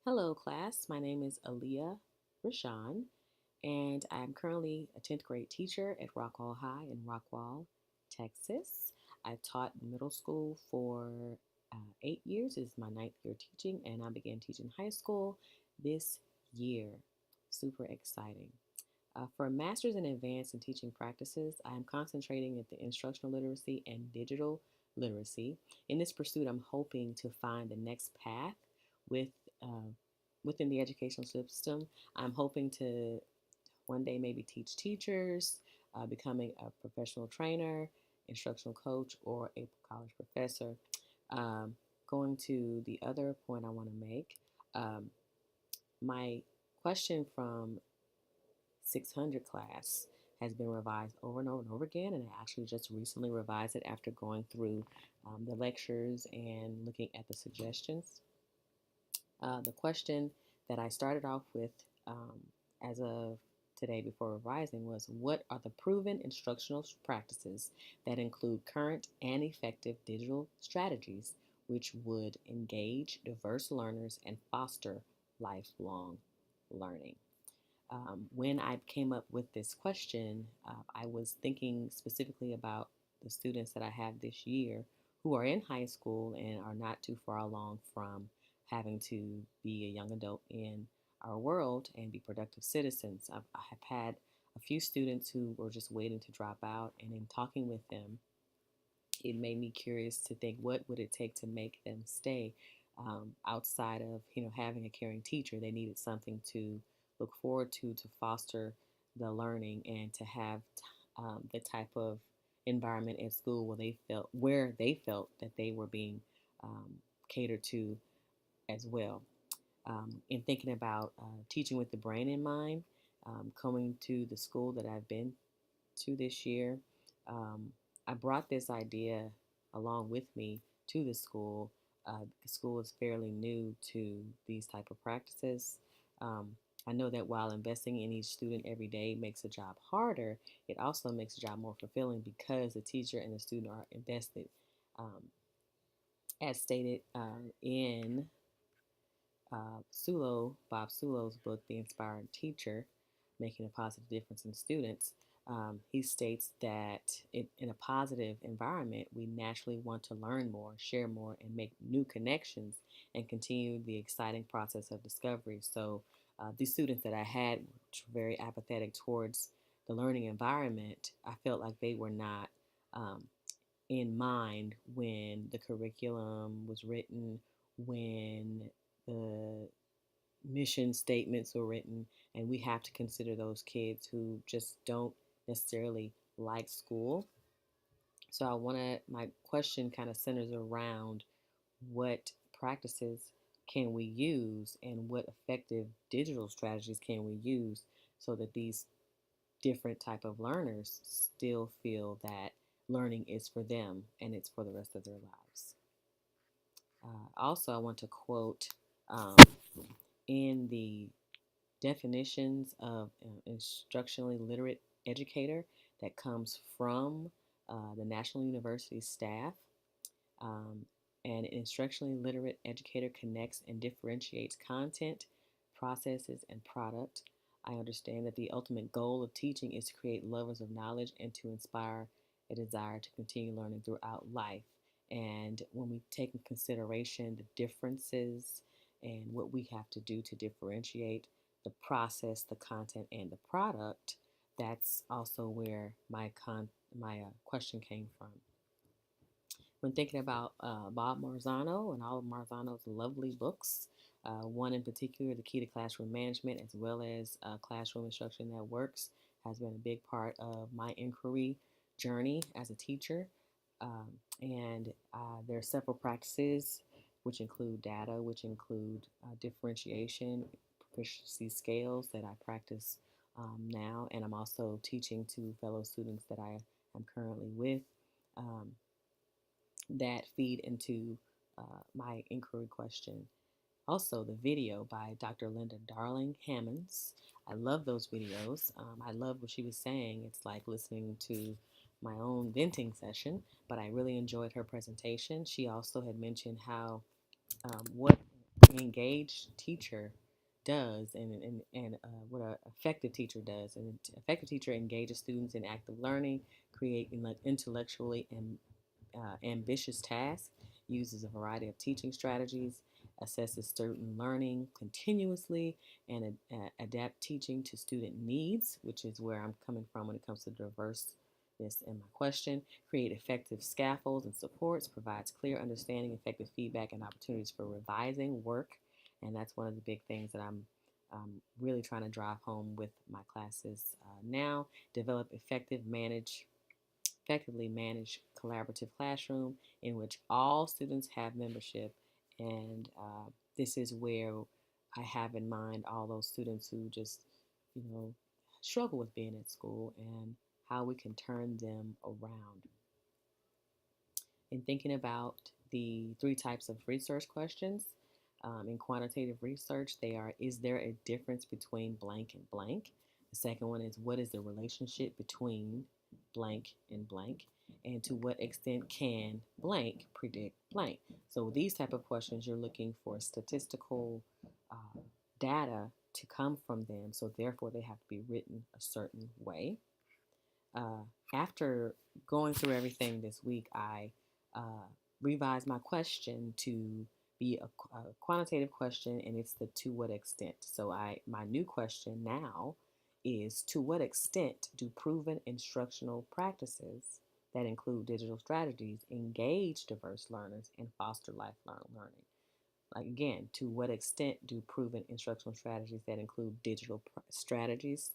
Hello, class. My name is Aaliyah Rashan, and I'm currently a 10th grade teacher at Rockwall High in Rockwall, Texas. I've taught middle school for 8 years. This is my ninth year teaching, and I began teaching high school this year. Super exciting. For a master's in advanced and teaching practices, I am concentrating at the instructional literacy and digital literacy. In this pursuit, I'm hoping to find the next path with uh, within the educational system. I'm hoping to one day maybe teach teachers, becoming a professional trainer, instructional coach, or a college professor. Um, Going to the other point I want to make, um, my question from 600 class has been revised over and over and over again, and I actually just recently revised it after going through the lectures and looking at the suggestions. The question that I started off with as of today before revising was, what are the proven instructional practices that include current and effective digital strategies which would engage diverse learners and foster lifelong learning? When I came up with this question, I was thinking specifically about the students that I have this year who are in high school and are not too far along from having to be a young adult in our world and be productive citizens. I have had a few students who were just waiting to drop out, and in talking with them, it made me curious to think, what would it take to make them stay. Outside of having a caring teacher, they needed something to look forward to foster the learning and to have the type of environment at school where they felt that they were being um, catered to as well. In thinking about teaching with the brain in mind, coming to the school that I've been to this year, um, I brought this idea along with me to the school. The school is fairly new to these type of practices. Um, I know that while investing in each student every day makes the job harder, it also makes the job more fulfilling because the teacher and the student are invested. Um, as stated in Bob Sulo's book, The Inspired Teacher, Making a Positive Difference in Students, he states that in a positive environment, we naturally want to learn more, share more, and make new connections and continue the exciting process of discovery. So, these students that I had, which were very apathetic towards the learning environment, I felt like they were not um, in mind when the curriculum was written, when the mission statements were written, and we have to consider those kids who just don't necessarily like school. So my question kind of centers around what practices can we use and what effective digital strategies can we use so that these different type of learners still feel that learning is for them and it's for the rest of their lives. Also, I want to quote um, in the definitions of instructionally literate educator that comes from the National University staff. Um, an instructionally literate educator connects and differentiates content, processes, and product. I understand that the ultimate goal of teaching is to create lovers of knowledge and to inspire a desire to continue learning throughout life. And when we take in consideration the differences and what we have to do to differentiate the process, the content, and the product, that's also where my question came from. When thinking about Bob Marzano and all of Marzano's lovely books, one in particular, The Key to Classroom Management, as well as Classroom Instruction That Works, has been a big part of my inquiry journey as a teacher. And there are several practices which include data, which include differentiation, proficiency scales that I practice now, and I'm also teaching to fellow students that I am currently with. Um, that feed into my inquiry question. Also, the video by Dr. Linda Darling Hammonds. I love those videos. I love what she was saying. It's like listening to my own venting session, but I really enjoyed her presentation. She also had mentioned how what an engaged teacher does and what an effective teacher does. An effective teacher engages students in active learning, create intellectually and ambitious tasks, uses a variety of teaching strategies, assesses student learning continuously, and adapt teaching to student needs, which is where I'm coming from when it comes to diverseness in my question. Create effective scaffolds and supports, provides clear understanding, effective feedback, and opportunities for revising work. And that's one of the big things that I'm really trying to drive home with my classes now. Develop effectively manage collaborative classroom in which all students have membership. And this is where I have in mind all those students who just, you know, struggle with being at school and how we can turn them around. In thinking about the three types of research questions, in quantitative research, they are: is there a difference between blank and blank? The second one is: what is the relationship between blank and blank? And to what extent can blank predict blank? So these type of questions, you're looking for statistical data to come from them. So therefore, they have to be written a certain way. uh, After going through everything this week, I uh, revised my question to be a quantitative question, and it's the to what extent. So my new question now is: to what extent do proven instructional practices that include digital strategies engage diverse learners and foster lifelong learning? Like again, to what extent do proven instructional strategies that include digital strategies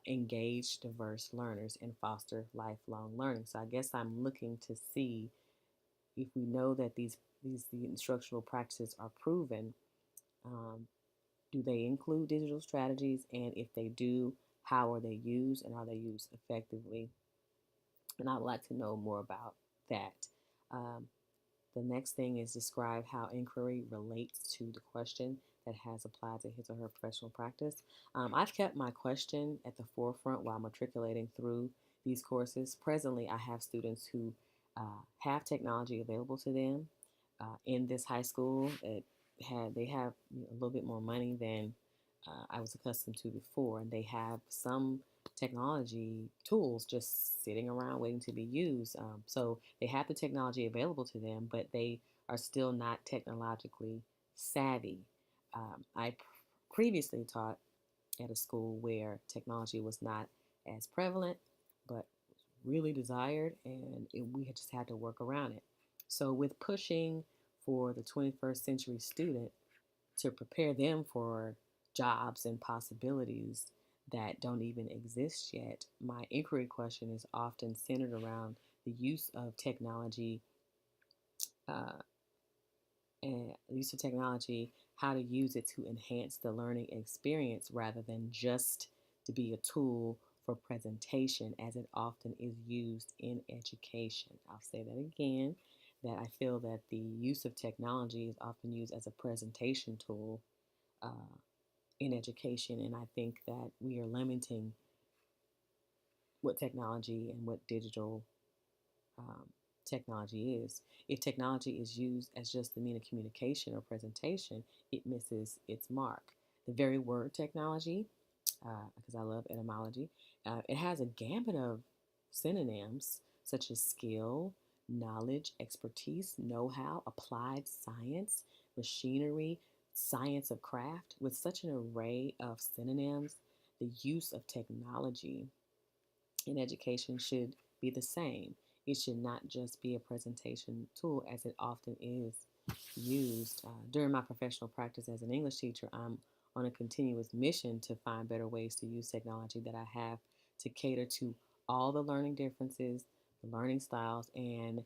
engage diverse learners and foster lifelong learning? So I guess I'm looking to see if we know that the instructional practices are proven. Um, do they include digital strategies? And if they do, how are they used and are they used effectively? And I would like to know more about that. Um, the next thing is: describe how inquiry relates to the question that has applied to his or her professional practice. I've kept my question at the forefront while matriculating through these courses. Presently, I have students who have technology available to them in this high school. They have a little bit more money than I was accustomed to before, and they have some technology tools just sitting around waiting to be used. So they have the technology available to them, but they are still not technologically savvy. I previously taught at a school where technology was not as prevalent, but really desired, and we just had to work around it. So, with pushing for the 21st century student to prepare them for jobs and possibilities that don't even exist yet, my inquiry question is often centered around the use of technology, uh, how to use it to enhance the learning experience rather than just to be a tool for presentation, as it often is used in education. I'll say that again, that I feel that the use of technology is often used as a presentation tool uh, in education, and I think that we are limiting what technology and what digital um, technology is. If technology is used as just the mean of communication or presentation, it misses its mark. The very word technology, because I love etymology, it has a gambit of synonyms such as skill, knowledge, expertise, know how, applied science, machinery, science of craft. With such an array of synonyms, the use of technology in education should be the same. It should not just be a presentation tool as it often is used. During my professional practice as an English teacher, I'm on a continuous mission to find better ways to use technology that I have to cater to all the learning differences, the learning styles, and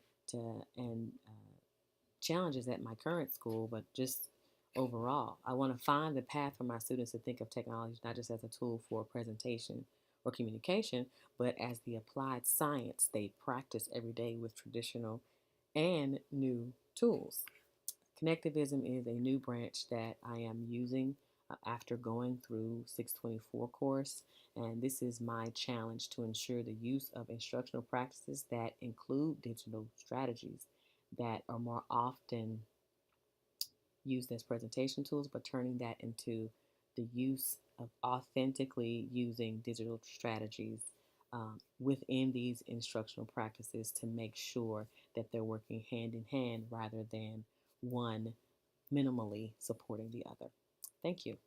challenges at my current school, but just overall. I want to find the path for my students to think of technology not just as a tool for presentation or communication, but as the applied science they practice every day with traditional and new tools. Connectivism is a new branch that I am using after going through 624 course, and this is my challenge to ensure the use of instructional practices that include digital strategies that are more often used as presentation tools, but turning that into the use of authentically using digital strategies within these instructional practices to make sure that they're working hand in hand rather than one minimally supporting the other. Thank you.